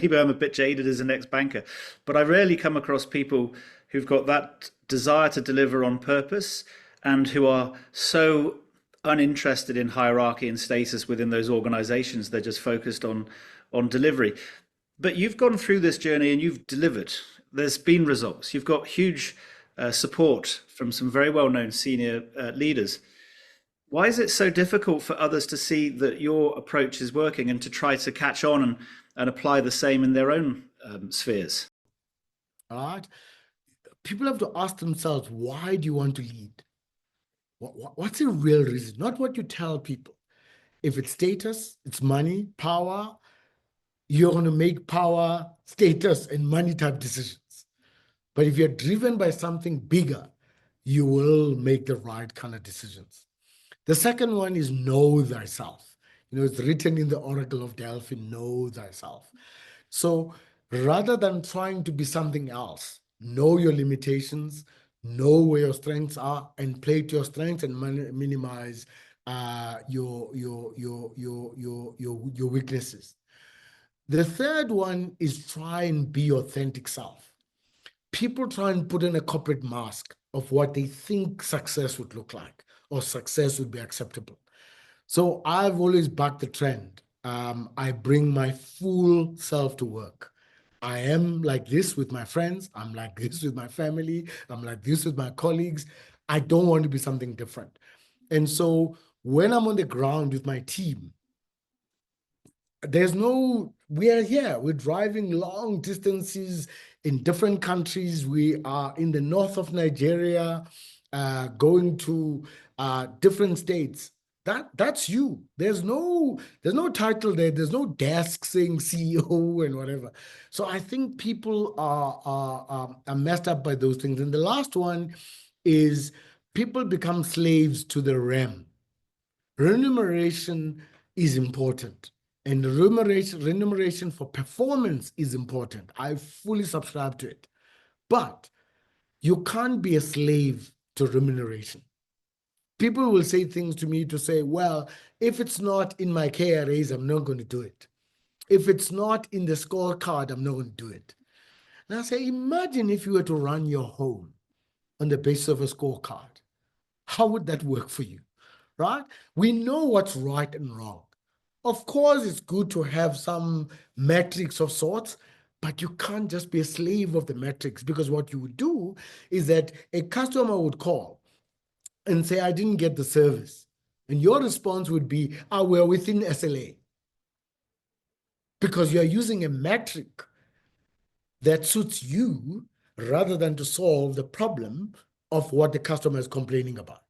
maybe I'm a bit jaded as an ex-banker, but I rarely come across people who've got that desire to deliver on purpose and who are so uninterested in hierarchy and status within those organizations. They're just focused on delivery. But you've gone through this journey and you've delivered. There's been results. You've got huge support from some very well-known senior leaders. Why is it so difficult for others to see that your approach is working and to try to catch on and apply the same in their own spheres? All right. People have to ask themselves, why do you want to lead? What's the real reason? Not what you tell people. If it's status, it's money, power, you're going to make power, status, and money type decisions. But if you're driven by something bigger, you will make the right kind of decisions. The second one is know thyself. It's written in the Oracle of Delphi, know thyself. So rather than trying to be something else, know your limitations, know where your strengths are, and play to your strengths and minimize your weaknesses. The third one is try and be authentic self. People try and put in a corporate mask of what they think success would look like or success would be acceptable. So I've always backed the trend. I bring my full self to work. I am like this with my friends. I'm like this with my family. I'm like this with my colleagues. I don't want to be something different. And so when I'm on the ground with my team, we are here, we're driving long distances in different countries. We are in the north of Nigeria, going to different states. That's you. There's no title there. There's no desk saying CEO and whatever. So I think people are messed up by those things. And the last one is people become slaves to the REM. Remuneration is important. And remuneration for performance is important. I fully subscribe to it. But you can't be a slave to remuneration. People will say things to me to say, well, if it's not in my KRAs, I'm not going to do it. If it's not in the scorecard, I'm not going to do it. And I say, imagine if you were to run your home on the basis of a scorecard. How would that work for you, right? We know what's right and wrong. Of course, it's good to have some metrics of sorts, but you can't just be a slave of the metrics, because what you would do is that a customer would call and say, I didn't get the service. And your response would be, we're within SLA. Because you're using a metric that suits you rather than to solve the problem of what the customer is complaining about.